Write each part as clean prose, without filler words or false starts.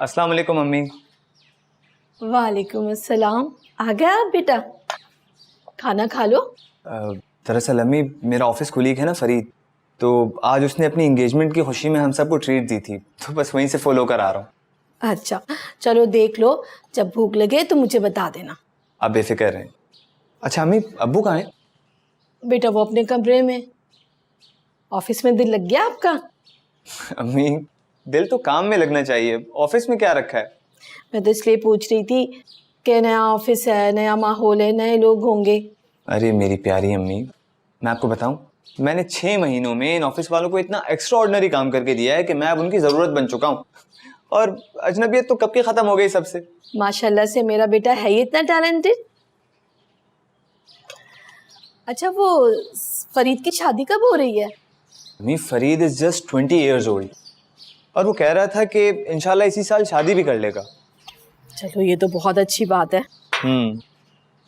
अस्सलाम वालेकुम अम्मी। वालेकुम अस्सलाम। आ गया आप बेटा, खाना खा लो। दरअसल अम्मी, मेरा ऑफिस कोलीग है ना फरीद, तो आज उसने अपनी एंगेजमेंट की खुशी में हम सबको ट्रीट दी थी, तो बस वहीं से फॉलो करा रहा हूँ। अच्छा चलो देख लो, जब भूख लगे तो मुझे बता देना। आप बेफिक्र रहें। अच्छा अम्मी, अब्बू कहाँ हैं? बेटा वो अपने कमरे में। ऑफिस में दिल लग गया आपका? अम्मी, दिल तो काम में लगना चाहिए, ऑफिस में क्या रखा है? मैं तो इसलिए पूछ रही थी कि नया ऑफिस है, नया माहौल है, नए लोग होंगे। अरे मेरी प्यारी अम्मी, मैं आपको बताऊं, मैंने 6 महीनों में इन ऑफिस वालों को इतना एक्स्ट्रा ऑर्डिनरी काम करके दिया है कि मैं अब उनकी ज़रूरत बन चुका हूँ। और अजनबियत तो कब की ख़त्म हो गई सबसे। माशाल्लाह से मेरा बेटा है ही इतना टैलेंटेड। अच्छा वो फरीद की शादी कब हो रही है? अम्मी, Farid is just 20 years old और वो कह रहा था कि इंशाल्लाह इसी साल शादी भी कर लेगा। चलो ये तो बहुत अच्छी बात है।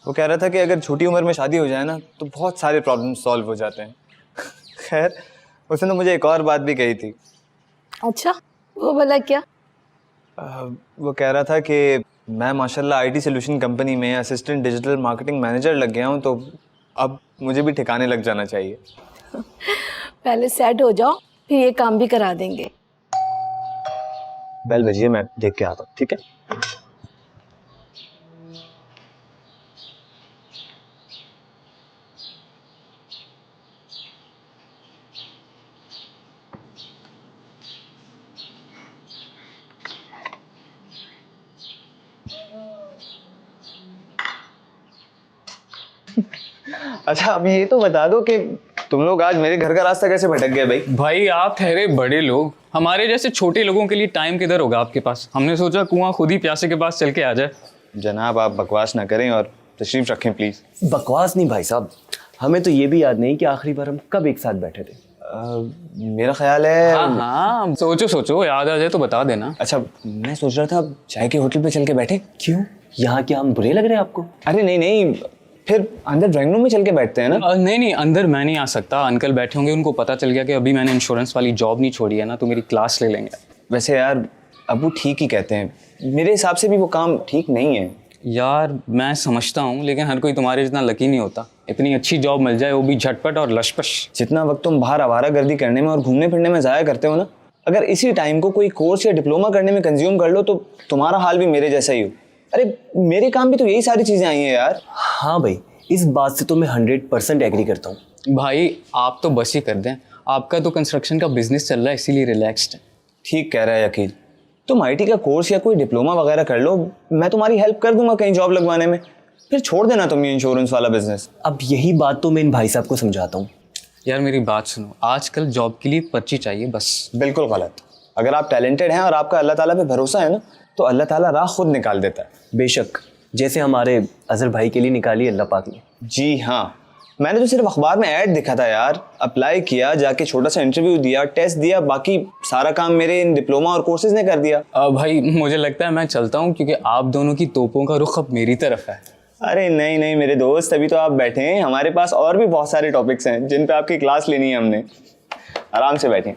वो कह रहा था कि अगर छोटी उम्र में शादी हो जाए ना तो बहुत सारे प्रॉब्लम सॉल्व हो जाते हैं। खैर, उसने तो मुझे एक और बात भी कही थी। अच्छा वो भला क्या? वो कह रहा था कि मैं माशाल्लाह आईटी सोल्यूशन कंपनी में असिस्टेंट डिजिटल मार्केटिंग मैनेजर लग गया हूँ, तो अब मुझे भी ठिकाने लग जाना चाहिए। पहले सेट हो जाओ, फिर ये काम भी करा देंगे। बेल बजिए, मैं देख के आता हूँ, ठीक है? अच्छा, अब ये तो बता दो कि तुम लोग आज मेरे घर का रास्ता कैसे भटक गए भाई? भाई आप ठहरे बड़े लोग, हमारे जैसे छोटे लोगों के लिए टाइम किधर होगा आपके पास। हमने सोचा कुआं खुद ही प्यासे के पास चल के आ जाए। जनाब, आप बकवास ना करें और तशरीफ रखें प्लीज। बकवास नहीं भाई साहब, हमें तो ये भी याद नहीं कि आखिरी बार हम कब एक साथ बैठे थे। मेरा ख्याल है हाँ सोचो सोचो, याद आ जाए तो बता देना। अच्छा, मैं सोच रहा था चाय के होटल पे चल के बैठे। क्यों, यहाँ क्या हम बुरे लग रहे हैं आपको? अरे नहीं नहीं, फिर अंदर ड्राइंग रूम में चल के बैठते हैं ना। नहीं अंदर मैं नहीं आ सकता, अंकल बैठे होंगे, उनको पता चल गया कि अभी मैंने इंश्योरेंस वाली जॉब नहीं छोड़ी है ना, तो मेरी क्लास ले लेंगे। वैसे यार, अबू ठीक ही कहते हैं, मेरे हिसाब से भी वो काम ठीक नहीं है। यार मैं समझता हूँ, लेकिन हर कोई तुम्हारे जितना लकी नहीं होता। इतनी अच्छी जॉब मिल जाए, वो भी झटपट और लशपश। जितना वक्त तुम बाहर आवारागर्दी करने में और घूमने फिरने में ज़ाया करते हो ना, अगर इसी टाइम को कोई कोर्स या डिप्लोमा करने में कंज्यूम कर लो तो तुम्हारा हाल भी मेरे जैसा ही हो। अरे मेरे काम भी तो यही सारी चीज़ें आई हैं यार। हाँ भाई, इस बात से तो मैं 100% एग्री करता हूँ। भाई आप तो बस ही कर दें, आपका तो कंस्ट्रक्शन का बिजनेस चल रहा है, इसीलिए रिलैक्स्ड है। ठीक कह रहा है यकील, तुम आईटी का कोर्स या कोई डिप्लोमा वगैरह कर लो, मैं तुम्हारी हेल्प कर दूंगा कहीं जॉब लगवाने में। फिर छोड़ देना तुम ये इंश्योरेंस वाला बिजनेस। अब यही बात तो मैं इन भाई साहब को समझाता हूँ। यार मेरी बात सुनो, आजकल जॉब के लिए पर्ची चाहिए बस। बिल्कुल गलत। अगर आप टैलेंटेड हैं और आपका अल्लाह ताला पे भरोसा है ना, तो अल्लाह ताला राह खुद निकाल देता है। बेशक, जैसे हमारे अजहर भाई के लिए निकाली अल्लाह पाक ने। जी हाँ, मैंने तो सिर्फ अखबार में ऐड दिखा था यार, अप्लाई किया, जाके छोटा सा इंटरव्यू दिया, टेस्ट दिया, बाकी सारा काम मेरे इन डिप्लोमा और कोर्सेज ने कर दिया। भाई मुझे लगता है मैं चलता हूँ, क्योंकि आप दोनों की तोपों का रुख अब मेरी तरफ है। अरे नहीं नहीं मेरे दोस्त, अभी तो आप बैठे हैं, हमारे पास और भी बहुत सारे टॉपिक्स हैं जिन पे आपकी क्लास लेनी है हमने। आराम से बैठें।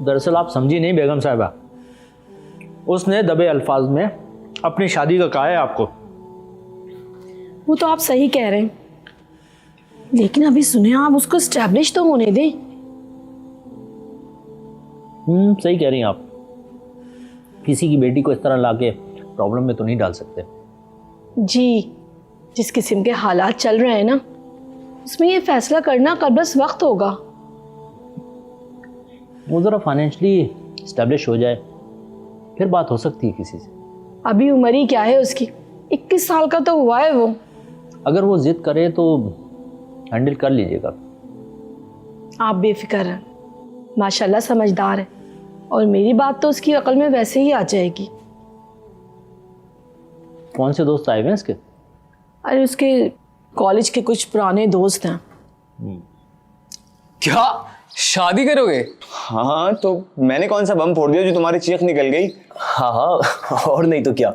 दरअसल आप समझी नहीं बेगम साहिबा, उसने दबे अल्फाज में अपनी शादी का कहा है आपको। वो तो आप सही कह रहे हैं, लेकिन अभी सुने आप उसको स्टैब्लिश तो होने दें। सही कह रही हैं आप, किसी की बेटी को इस तरह लाके प्रॉब्लम में तो नहीं डाल सकते। जी, जिस किस्म के हालात चल रहे हैं ना, उसमें ये फैसला करना कबस वक्त होगा। वो ज़रा फाइनेंशली इस्टेब्लिश हो जाए, फिर बात हो सकती है किसी से। अभी उम्र ही क्या है उसकी, 21 साल का तो हुआ है वो। अगर वो जिद करे तो हैंडल कर लीजिएगा। आप बेफिक्र हैं, माशाल्लाह समझदार है, और मेरी बात तो उसकी अकल में वैसे ही आ जाएगी। कौन से दोस्त आए हुए हैं इसके? अरे उसके कॉलेज के कुछ पुराने दोस्त हैं। क्या शादी करोगे? हाँ, तो मैंने कौन सा बम फोड़ दिया जो तुम्हारी चीख निकल गई? हाँ हाँ, और नहीं तो क्या।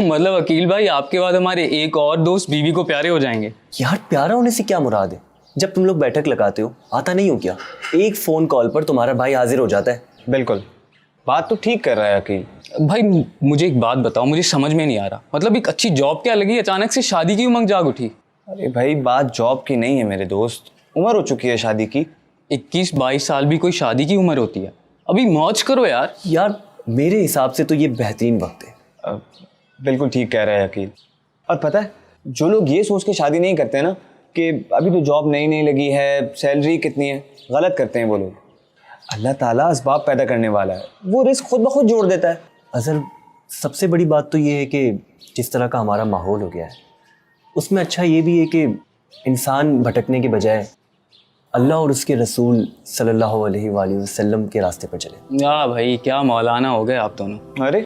मतलब वकील भाई, आपके बाद हमारे एक और दोस्त बीवी को प्यारे हो जाएंगे। यार प्यारा होने से क्या मुराद है? जब तुम लोग बैठक लगाते हो आता नहीं हो क्या? एक फ़ोन कॉल पर तुम्हारा भाई हाजिर हो जाता है। बिल्कुल, बात तो ठीक कर रहा है अकील। भाई मुझे एक बात बताओ, मुझे समझ में नहीं आ रहा, मतलब एक अच्छी जॉब क्या लगी, अचानक से शादी की उमंग जाग उठी? अरे भाई बात जॉब की नहीं है मेरे दोस्त, उम्र हो चुकी है शादी की। 21-22 साल भी कोई शादी की उम्र होती है? अभी मौज करो यार। यार मेरे हिसाब से तो ये बेहतरीन वक्त है। बिल्कुल ठीक कह रहे हैं अकील। और पता है, जो लोग ये सोच के शादी नहीं करते ना कि अभी तो जॉब नई नई लगी है, सैलरी कितनी है, गलत करते हैं वो लोग। अल्लाह ताला असबाब पैदा करने वाला है, वो रिस्क खुद ब खुद जोड़ देता है। अज़र, सबसे बड़ी बात तो ये है कि जिस तरह का हमारा माहौल हो गया है उसमें अच्छा ये भी है कि इंसान भटकने के बजाय अल्लाह और उसके रसूल सल्लल्लाहु अलैहि वसल्लम के रास्ते पर चले। या भाई क्या मौलाना हो गए आप दोनों। अरे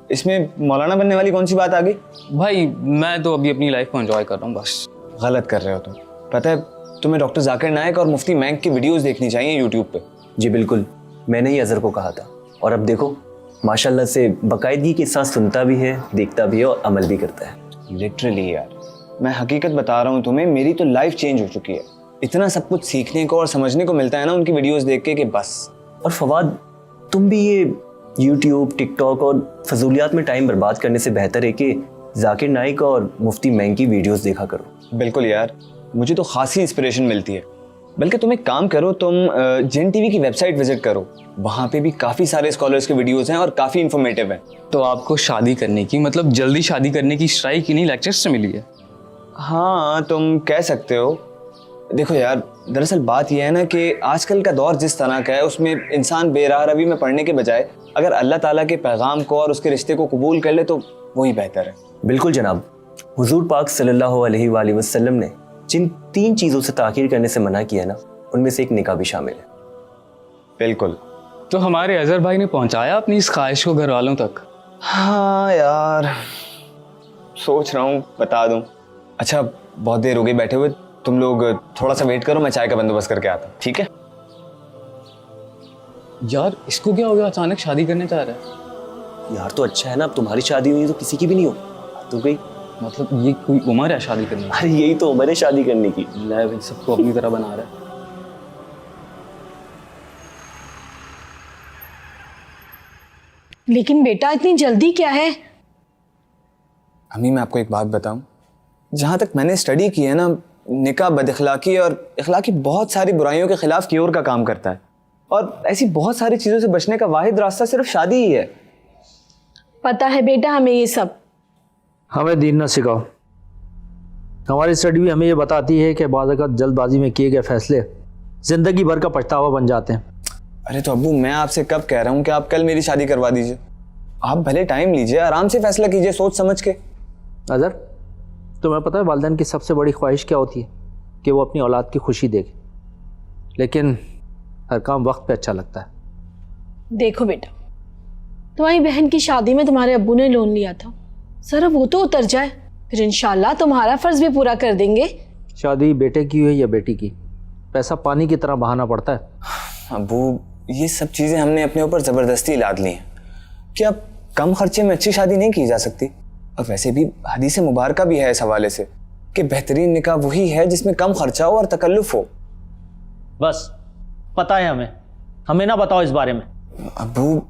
इसमें मौलाना बनने वाली कौन सी बात आ गई? भाई मैं तो अभी अपनी लाइफ को एंजॉय कर रहा हूँ बस। गलत कर रहे हो तुम। पता है, तुम्हें डॉक्टर जाकिर नायक और मुफ्ती मैंक की वीडियोस देखनी चाहिए यूट्यूब पे। जी बिल्कुल, मैंने ही अज़र को कहा था और अब देखो माशाल्लाह से बाकायदगी के साथ सुनता भी है, देखता भी है और अमल भी करता है। लिटरली यार, मैं हकीकत बता रहा हूँ तुम्हें, मेरी तो लाइफ चेंज हो चुकी है। इतना सब कुछ सीखने को और समझने को मिलता है ना उनकी वीडियोस देख के कि बस। और फवाद, तुम भी ये यूट्यूब, टिकटॉक और फजूलियात में टाइम बर्बाद करने से बेहतर है कि जाकिर नाइक और मुफ्ती मैंक की वीडियोस देखा करो। बिल्कुल यार, मुझे तो खासी इंस्पिरेशन मिलती है। बल्कि तुम एक काम करो, तुम जिन टीवी की वेबसाइट विजिट करो, वहाँ पे भी काफ़ी सारे स्कॉलर्स के वीडियोस हैं और काफ़ी इन्फॉर्मेटिव हैं। तो आपको शादी करने की, मतलब जल्दी शादी करने की स्ट्राइक इन्हीं लेक्चर्स से मिली है? हाँ, तुम कह सकते हो। देखो यार, दरअसल बात यह है ना कि आजकल का दौर जिस तरह का है उसमें इंसान बेराह रवी में पढ़ने के बजाय अगर अल्लाह ताला के पैगाम को और उसके रिश्ते को कबूल कर ले तो वही बेहतर है। बिल्कुल जनाब, हुजूर पाक सल्लल्लाहु अलैहि वसल्लम ने जिन 3 चीज़ों से ताख़ीर करने से मना किया ना, उनमें से एक निकाह भी शामिल है। बिल्कुल। तो हमारे अजहर भाई ने पहुंचाया अपनी इस ख्वाहिश को घर वालों तक? हाँ यार, सोच रहा हूँ बता दूँ। अच्छा, बहुत देर हो गई बैठे हुए, तुम लोग थोड़ा सा वेट करो, मैं चाय का बंदोबस्त करके आता हूँ, ठीक है? यार इसको क्या हो गया, अचानक शादी करने चाह रहा है? यार तो अच्छा है ना, अब तुम्हारी शादी हुई तो किसी की भी नहीं हो तो गई। मतलब ये कोई उम्र है शादी करने की? अरे यही तो उम्र है शादी करने की। ले भाई, सबको अपनी तरह बना रहा है। लेकिन बेटा इतनी जल्दी क्या है? अम्मी मैं आपको एक बात बताऊं, जहाँ तक मैंने स्टडी की है ना, निकाह बदअखलाकी और इखलाकी बहुत सारी बुराइयों के खिलाफ क्योर का काम करता है और ऐसी बहुत सारी चीज़ों से बचने का वाहिद रास्ता सिर्फ शादी ही है। पता है बेटा हमें ये सब। हमें दीन न सिखाओ। हमारी स्टडी भी हमें ये बताती है कि बाज़ अवत जल्दबाजी में किए गए फैसले ज़िंदगी भर का पछतावा बन जाते हैं। अरे तो अब्बू, मैं आपसे कब कह रहा हूँ कि आप कल मेरी शादी करवा दीजिए। आप भले टाइम लीजिए, आराम से फैसला कीजिए, सोच समझ के। अज़र, तुम्हें पता है वालिदैन की सबसे बड़ी ख्वाहिश क्या होती है? कि वो अपनी औलाद की खुशी देखे, लेकिन हर काम वक्त पे अच्छा लगता है। देखो बेटा, तुम्हारी बहन की शादी में तुम्हारे अब्बू ने लोन लिया था, जरा वो तो उतर जाए, फिर इंशाल्लाह तुम्हारा फर्ज भी पूरा कर देंगे। शादी बेटे की हो या बेटी की, पैसा पानी की तरह बहाना पड़ता है। अब्बू, ये सब चीज़ें हमने अपने ऊपर ज़बरदस्ती लाद ली हैं कि अब कम खर्चे में अच्छी शादी नहीं की जा सकती। और वैसे भी हदीस मुबारका भी है इस हवाले से कि बेहतरीन निकाह वही है जिसमें कम खर्चा हो और तकल्लुफ़ हो। बस पता है हमें ना बताओ इस बारे में। अब्बू,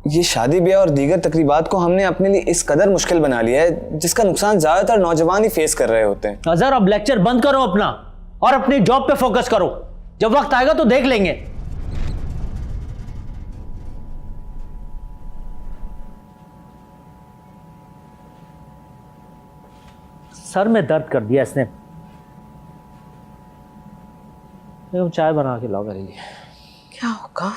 ये शादी ब्याह और दीगर तकरीबात को हमने अपने लिए इस कदर मुश्किल बना लिया है जिसका नुकसान ज़्यादातर नौजवान ही फेस कर रहे होते हैं। अज़र, अब लेक्चर बंद करो अपना और अपनी जॉब पे फोकस करो। जब वक्त आएगा तो देख लेंगे। सर में दर्द कर दिया इसने। चाय बना के लाओ मेरे लिए। क्या होगा?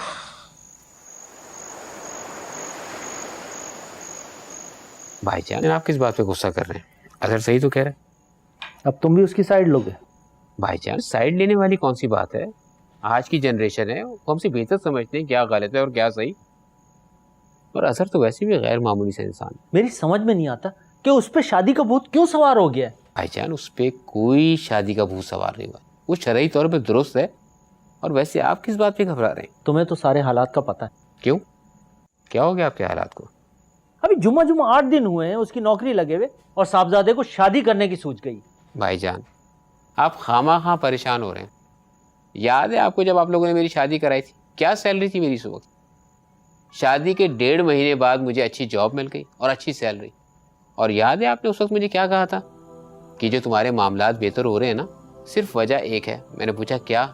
भाईजान आप किस बात पे गुस्सा कर रहे हैं? अगर सही तो कह रहे हैं। अब तुम भी उसकी साइड लोगे? भाईजान साइड लेने वाली कौन सी बात है? आज की जनरेशन है, वो हमसे बेहतर समझते हैं क्या गलत है और क्या सही। और असर तो वैसे भी गैर मामूली सा इंसान। मेरी समझ में नहीं आता कि उस पर शादी का भूत क्यों सवार हो गया है। भाईजान उस पर कोई शादी का भूत सवार नहीं हुआ, वो शरई तौर पे दुरुस्त है। और वैसे आप किस बात पे घबरा रहे हैं? तुम्हें तो सारे हालात का पता है। क्यों, क्या हो गया आपके हालात को? अभी जुम्मा 8 दिन हुए हैं उसकी नौकरी लगे हुए और साहबजादे को शादी करने की सूझ गई। भाईजान आप खामा परेशान हो रहे हैं। یاد ہے آپ کو جب آپ لوگوں نے میری شادی کرائی تھی کیا سیلری تھی میری اس وقت؟ شادی کے 1.5 مہینے بعد مجھے اچھی جاب مل گئی اور اچھی سیلری. اور یاد ہے آپ نے اس وقت مجھے کیا کہا تھا کہ جو تمہارے معاملات بہتر ہو رہے ہیں نا صرف وجہ ایک ہے. میں نے پوچھا کیا؟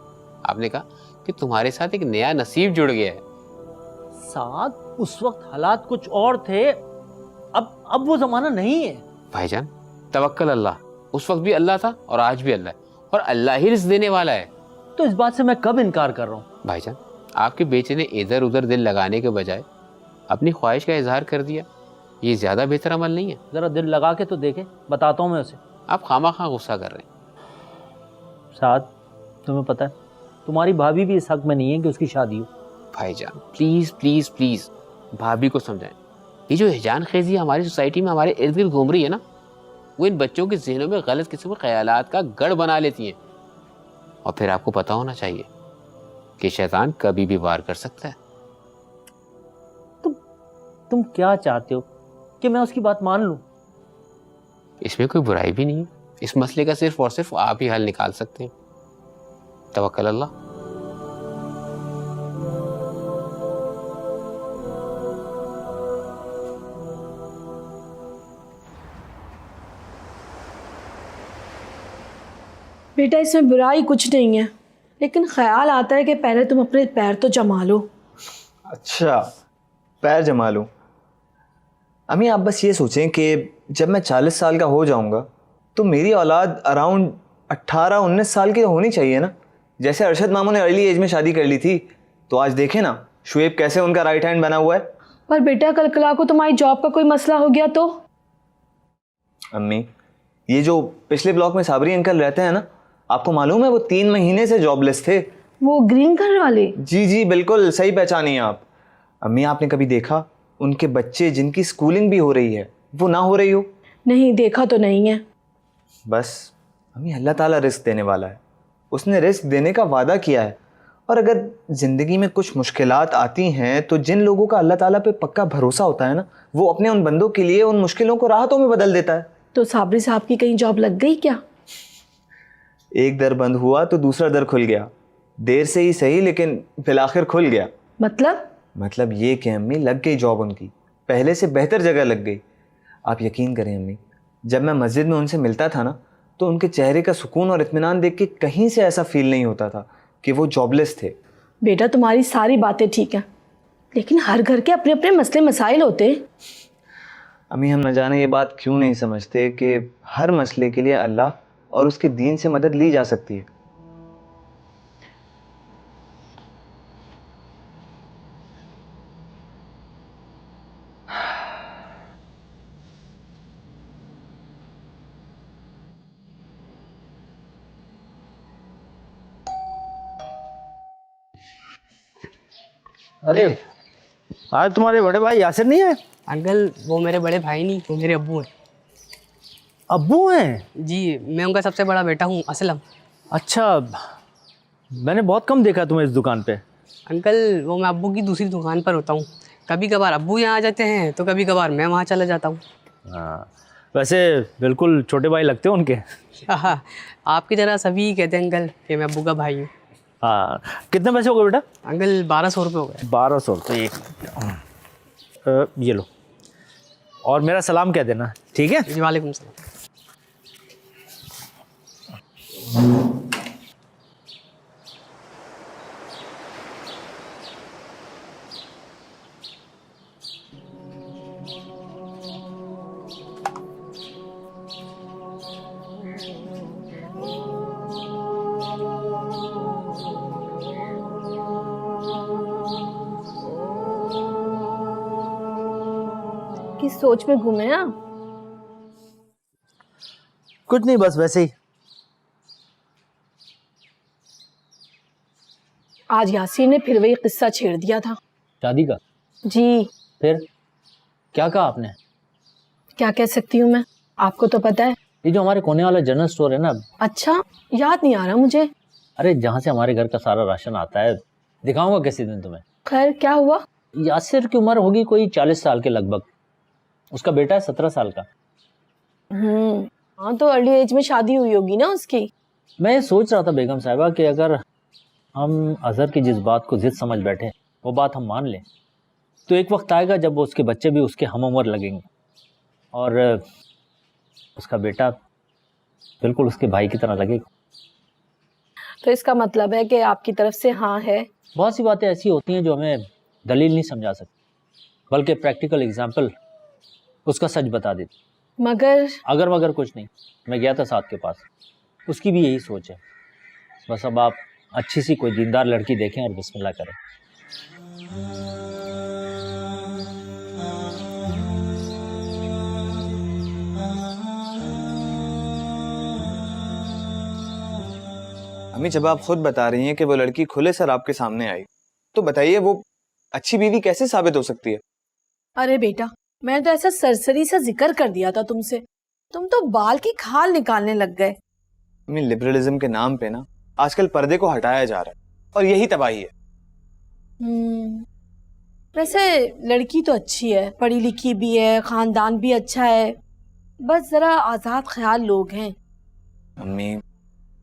آپ نے کہا کہ تمہارے ساتھ ایک نیا نصیب جڑ گیا ہے. سعد اس وقت حالات کچھ اور تھے، اب وہ زمانہ نہیں ہے. بھائی جان توکل اللہ، اس وقت بھی اللہ تھا اور آج بھی اللہ ہے، اور اللہ ہی رزق دینے والا ہے. تو اس بات سے میں کب انکار کر رہا ہوں؟ بھائی جان آپ کے بیٹے نے ادھر ادھر دل لگانے کے بجائے اپنی خواہش کا اظہار کر دیا، یہ زیادہ بہتر عمل نہیں ہے؟ ذرا دل لگا کے تو دیکھیں، بتاتا ہوں میں اسے. آپ خواہ خواہ غصہ کر رہے ہیں. سعد تمہیں پتہ ہے تمہاری بھابھی بھی اس حق میں نہیں ہے کہ اس کی شادی ہو. بھائی جان پلیز پلیز پلیز بھابھی کو سمجھائیں. یہ جو ہجان خیزی ہماری سوسائٹی میں ہمارے ارد گرد گھوم رہی ہے نا، وہ ان بچوں کے ذہنوں میں غلط قسم کے خیالات کا گڑھ بنا لیتی ہیں. اور پھر آپ کو پتہ ہونا چاہیے کہ شیطان کبھی بھی وار کر سکتا ہے. تم کیا چاہتے ہو کہ میں اس کی بات مان لوں؟ اس میں کوئی برائی بھی نہیں ہے. اس مسئلے کا صرف اور صرف آپ ہی حل نکال سکتے ہیں. توکل اللہ. بیٹا اس میں برائی کچھ نہیں ہے، لیکن خیال آتا ہے کہ پہلے تم اپنے پیر تو جما لو. اچھا پیر جما لوں؟ امی آپ بس یہ سوچیں کہ جب میں 40 سال کا ہو جاؤں گا تو میری اولاد اراؤنڈ 18-19 سال کی ہونی چاہیے نا. جیسے ارشد ماموں نے ارلی ایج میں شادی کر لی تھی، تو آج دیکھیں نا شعیب کیسے ان کا رائٹ ہینڈ بنا ہوا ہے. پر بیٹا کل کلا کو تمہاری جاب کا کوئی مسئلہ ہو گیا تو؟ امی یہ جو پچھلے بلاک میں صابری انکل رہتے ہیں نا، آپ کو معلوم ہے وہ 3 مہینے سے جاب لیس تھے. وہ گرین کلر والے؟ جی بالکل صحیح پہچانی آپ. امی آپ نے کبھی دیکھا ان کے بچے جن کی اسکولنگ بھی ہو رہی ہے وہ نہ ہو رہی ہو؟ نہیں دیکھا تو نہیں ہے. بس امی اللہ تعالیٰ رزق دینے والا ہے، اس نے رزق دینے کا وعدہ کیا ہے. اور اگر زندگی میں کچھ مشکلات آتی ہیں تو جن لوگوں کا اللہ تعالیٰ پہ پکا بھروسہ ہوتا ہے نا، وہ اپنے ان بندوں کے لیے ان مشکلوں کو راحتوں میں بدل دیتا ہے. تو صابری صاحب کی کہیں جاب لگ گئی کیا؟ ایک در بند ہوا تو دوسرا در کھل گیا. دیر سے ہی صحیح لیکن بالآخر کھل گیا. مطلب یہ کہ امی لگ گئی جاب، ان کی پہلے سے بہتر جگہ لگ گئی. آپ یقین کریں امی، جب میں مسجد میں ان سے ملتا تھا نا تو ان کے چہرے کا سکون اور اطمینان دیکھ کے کہیں سے ایسا فیل نہیں ہوتا تھا کہ وہ جاب لیس تھے. بیٹا تمہاری ساری باتیں ٹھیک ہیں، لیکن ہر گھر کے اپنے اپنے مسئلے مسائل ہوتے ہیں. امی ہم نہ جانے یہ بات کیوں نہیں سمجھتے کہ ہر مسئلے کے لیے اللہ اور اس کے دین سے مدد لی جا سکتی ہے. ارے آج تمہارے بڑے بھائی یاسر نہیں ہے؟ انکل وہ میرے بڑے بھائی نہیں، وہ میرے ابو ہیں. ابو ہیں؟ جی میں ان کا سب سے بڑا بیٹا ہوں اسلم. اچھا میں نے بہت کم دیکھا تمہیں اس دکان پہ. انکل وہ میں ابو کی دوسری دکان پر ہوتا ہوں. کبھی کبھار ابو یہاں آ جاتے ہیں تو کبھی کبھار میں وہاں چلا جاتا ہوں. ہاں ویسے بالکل چھوٹے بھائی لگتے ہو ان کے. ہاں آپ کی طرح سبھی کہتے ہیں انکل کہ میں ابو کا بھائی ہوں. ہاں کتنے پیسے ہو گئے بیٹا؟ انکل 1200 روپے ہو گئے. 1200 روپے. یہ لو اور میرا سلام کہہ دینا، ٹھیک ہے؟ جی وعلیکم السلام. کس سوچ میں گھومے ہیں؟ کچھ نہیں بس ویسے ہی. آج یاسین نے پھر وہی قصہ چھیڑ دیا تھا. شادی کا؟ جی. پھر کیا کہا آپ نے؟ کیا کہہ سکتی ہوں میں، آپ کو تو پتا ہے. یہ جو ہمارے کونے والا جنرل اسٹور ہے نا. اچھا یاد نہیں آ رہا مجھے. ارے جہاں سے ہمارے گھر کا سارا راشن آتا ہے، دکھاؤں گا کسی دن تمہیں. خیر کیا ہوا؟ یاسر کی عمر ہوگی کوئی 40 سال کے لگ بھگ. اس کا بیٹا ہے 17 سال کا. ہاں تو ارلی ایج میں شادی ہوئی ہوگی نا اس کی. میں یہ سوچ رہا تھا بیگم صاحبہ کہ اگر ہم اظہر کی جس بات کو ضد سمجھ بیٹھے وہ بات ہم مان لیں تو ایک وقت آئے گا جب اس کے بچے بھی اس کے ہم عمر لگیں گے، اور اس کا بیٹا بالکل اس کے بھائی کی طرح لگے گا۔ تو اس کا مطلب ہے کہ آپ کی طرف سے ہاں ہے؟ بہت سی باتیں ایسی ہوتی ہیں جو ہمیں دلیل نہیں سمجھا سکتی، بلکہ پریکٹیکل اگزامپل اس کا سچ بتا دیتی۔ مگر کچھ نہیں، میں گیا تھا ساتھ کے پاس، اس کی بھی یہی سوچ ہے۔ بس اب آپ اچھی سی کوئی دیندار لڑکی دیکھیں اور بسم اللہ کریں۔ امی جب آپ خود بتا رہی ہیں کہ وہ لڑکی کھلے سر آپ کے سامنے آئی تو بتائیے وہ اچھی بیوی کیسے ثابت ہو سکتی ہے؟ ارے بیٹا، میں نے تو ایسا سرسری سا ذکر کر دیا تھا تم سے، تم تو بال کی کھال نکالنے لگ گئے۔ امی لبرلزم کے نام پہ نا آج کل پردے کو ہٹایا جا رہا ہے اور یہی تباہی ہے۔ ویسے لڑکی تو اچھی ہے، پڑھی لکھی بھی ہے، خاندان بھی اچھا ہے، بس ذرا آزاد خیال لوگ ہیں۔ امی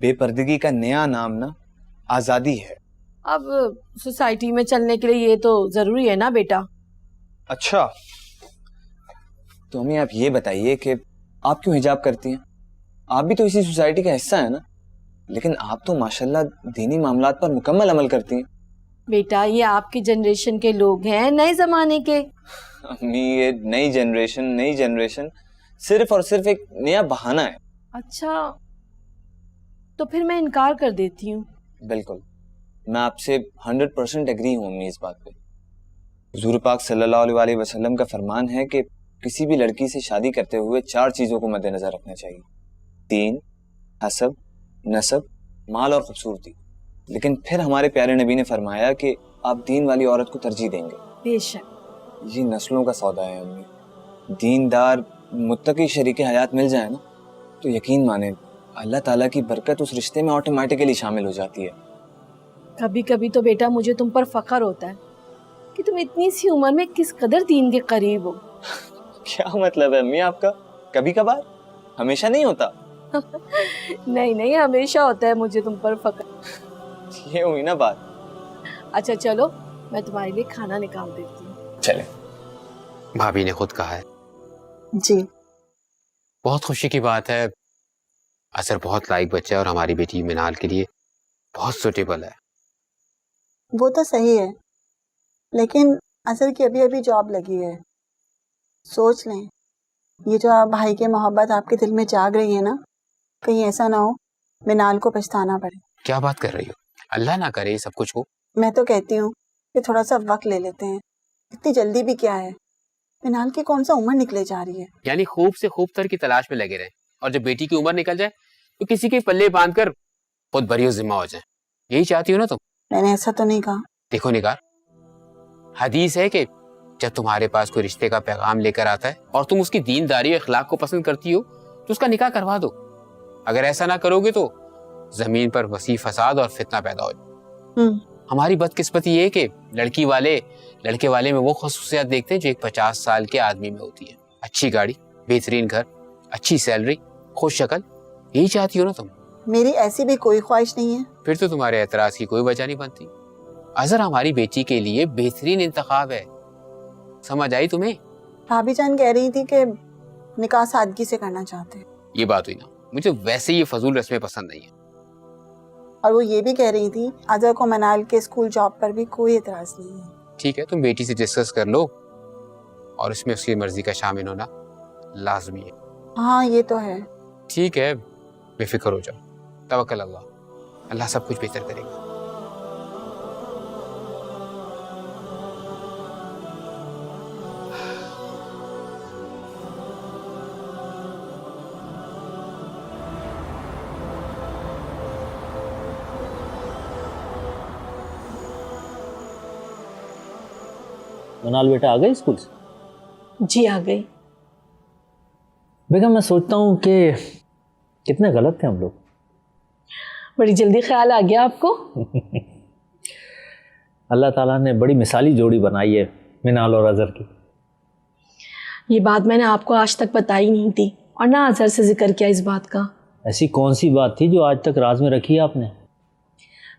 بے پردگی کا نیا نام نا آزادی ہے۔ اب سوسائٹی میں چلنے کے لیے یہ تو ضروری ہے نا بیٹا۔ اچھا تو امی آپ یہ بتائیے کہ آپ کیوں حجاب کرتی ہیں؟ آپ بھی تو اسی سوسائٹی کا حصہ ہیں نا، لیکن آپ تو ماشاءاللہ دینی معاملات پر مکمل عمل کرتی ہیں۔ بیٹا یہ آپ کی جنریشن کے لوگ ہیں، نئے زمانے کے۔ امی یہ نئی جنریشن صرف اور صرف ایک نیا بہانہ ہے۔ اچھا تو پھر میں انکار کر دیتی ہوں۔ بالکل، میں آپ سے 100% ایگری ہوں امی اس بات پہ۔ حضور پاک صلی اللہ علیہ وسلم کا فرمان ہے کہ کسی بھی لڑکی سے شادی کرتے ہوئے 4 چیزوں کو مد نظر رکھنا چاہیے: دین، حسب، نسب، مال اور خوبصورتی۔ لیکن پھر ہمارے پیارے نبی نے فرمایا کہ آپ دین والی عورت کو ترجیح دیں گے۔ بے شک یہ نسلوں کا سودا ہے امی۔ دیندار متقی شریک حیات مل جائے نا تو یقین مانیں اللہ تعالیٰ کی برکت اس رشتے میں آٹومیٹکلی شامل ہو جاتی ہے۔ کبھی کبھی تو بیٹا مجھے تم پر فخر ہوتا ہے کہ تم اتنی سی عمر میں کس قدر دین کے قریب ہو۔ کیا مطلب ہے امی آپ کا؟ کبھی کبھار، ہمیشہ نہیں ہوتا؟ نہیں ہمیشہ ہوتا ہے مجھے تم پر فخر۔ یہ ہوئی نا بات۔ اچھا چلو میں تمہارے لیے کھانا نکال دیتی ہوں۔ چلے۔ بھابھی نے خود کہا ہے۔ جی بہت خوشی کی بات ہے، اثر بہت لائق بچہ ہے اور ہماری بیٹی منال کے لیے بہت سوٹیبل ہے۔ وہ تو صحیح ہے، لیکن اصل کی ابھی ابھی جاب لگی ہے۔ سوچ لیں، یہ جو آپ بھائی کی محبت آپ کے دل میں جاگ رہی ہے نا، کہیں ایسا نہ ہو منال کو پچھتانا پڑے۔ کیا بات کر رہی ہو؟ اللہ نہ کرے یہ سب کچھ ہو۔ میں تو کہتی ہوں کہ تھوڑا سا وقت لے لیتے ہیں، اتنی جلدی بھی کیا ہے؟ منال کی کون سا عمر نکلے جا رہی ہے؟ یعنی خوب سے خوب تر کی تلاش میں لگے رہیں، اور جب بیٹی کی عمر نکل جائے تو کسی کے پلے باندھ کر خود بری و ذمہ ہو جائیں۔ یہی چاہتی ہو نا تم؟ میں نے ایسا تو نہیں کہا۔ دیکھو نگار، حدیث ہے کہ جب تمہارے پاس کوئی رشتے کا پیغام لے کر آتا ہے اور تم اس کی دینداری اور اخلاق کو پسند کرتی ہو تو اس کا نکاح کروا دو۔ اگر ایسا نہ کرو گے تو زمین پر وسیع فساد اور فتنہ پیدا ہو جائے۔ ہماری بدقسمتی یہ ہے کہ لڑکے والے میں وہ خصوصیات دیکھتے ہیں جو ایک 50 سال کے آدمی میں ہوتی ہے: اچھی گاڑی، بہترین گھر، اچھی سیلری، خوش شکل۔ یہی چاہتی ہو نا تم؟ میری ایسی بھی کوئی خواہش نہیں ہے۔ پھر تو تمہارے اعتراض کی کوئی وجہ نہیں بنتی۔ اظہر ہماری بیٹی کے لیے بہترین انتخاب ہے، سمجھ آئی تمہیں؟ بھابھی جان کہہ رہی تھی کہ نکاح سادگی سے کرنا چاہتے ہیں، یہ بات ہوئی نا، مجھے ویسے یہ فضول رسمیں پسند نہیں ہیں۔ اور وہ یہ بھی کہہ رہی تھی اظہر کو منال کے اسکول جاب پر بھی کوئی اعتراض نہیں ہے۔ ٹھیک ہے، تم بیٹی سے ڈسکس کر لو، اور اس میں اس کی مرضی کا شامل ہونا لازمی ہے۔ ہاں یہ تو ہے۔ ٹھیک ہے، بے فکر ہو جاؤ، توکل اللہ سب کچھ بہتر کرے گا۔ منال بیٹا آ گئی اسکول سے؟ جی آ گئی۔ بیگم میں سوچتا ہوں کہ کتنے غلط تھے ہم لوگ۔ بڑی جلدی خیال آ گیا آپ کو؟ اللہ تعالیٰ نے بڑی مثالی جوڑی بنائی ہے منال اور اظہر کی۔ یہ بات میں نے آپ کو آج تک بتائی نہیں تھی اور نہ اظہر سے ذکر کیا اس بات کا۔ ایسی کون سی بات تھی جو آج تک راز میں رکھی ہے آپ نے؟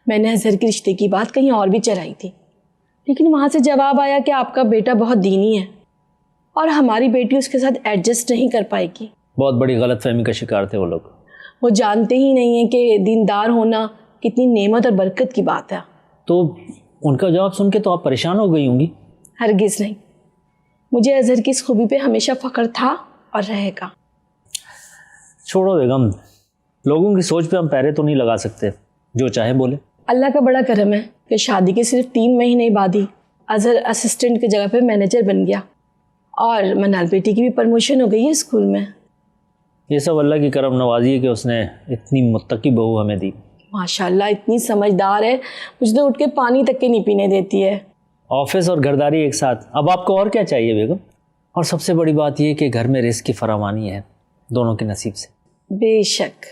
میں نے اظہر کے رشتے کی بات کہیں اور بھی چلائی تھی، لیکن وہاں سے جواب آیا کہ آپ کا بیٹا بہت دینی ہے اور ہماری بیٹی اس کے ساتھ ایڈجسٹ نہیں کر پائے گی۔ بہت بڑی غلط فہمی کا شکار تھے وہ لوگ۔ وہ جانتے ہی نہیں ہیں کہ دیندار ہونا کتنی نعمت اور برکت کی بات ہے۔ تو ان کا جواب سن کے تو آپ پریشان ہو گئی ہوں گی؟ ہرگز نہیں، مجھے اظہر کی اس خوبی پہ ہمیشہ فخر تھا اور رہے گا۔ چھوڑو بیگم، لوگوں کی سوچ پہ ہم پیرے تو نہیں لگا سکتے، جو چاہے بولے۔ اللہ کا بڑا کرم ہے کہ شادی کے صرف 3 مہینے بعد ہی اظہر اسسٹنٹ کی جگہ پہ مینیجر بن گیا اور منال بیٹی کی بھی پروموشن ہو گئی ہے اسکول میں۔ یہ سب اللہ کی کرم نوازی ہے کہ اس نے اتنی متقی بہو ہمیں دی۔ ماشاءاللہ اتنی سمجھدار ہے، مجھے تو اٹھ کے پانی تک کے نہیں پینے دیتی ہے۔ آفس اور گھرداری ایک ساتھ، اب آپ کو اور کیا چاہیے بیگم؟ اور سب سے بڑی بات یہ کہ گھر میں رزق کی فراوانی ہے دونوں کے نصیب سے۔ بے شک۔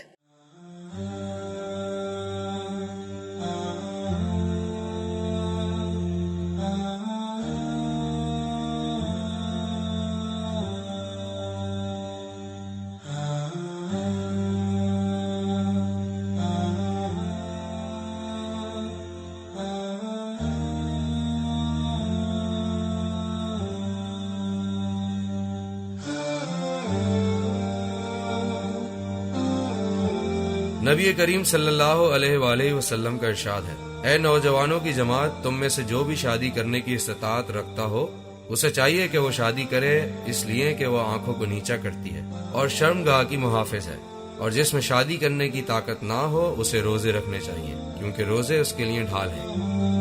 نبی کریم صلی اللہ علیہ وآلہ وسلم کا ارشاد ہے، اے نوجوانوں کی جماعت، تم میں سے جو بھی شادی کرنے کی استطاعت رکھتا ہو اسے چاہیے کہ وہ شادی کرے، اس لیے کہ وہ آنکھوں کو نیچا کرتی ہے اور شرمگاہ کی محافظ ہے، اور جس میں شادی کرنے کی طاقت نہ ہو اسے روزے رکھنے چاہیے کیونکہ روزے اس کے لیے ڈھال ہیں۔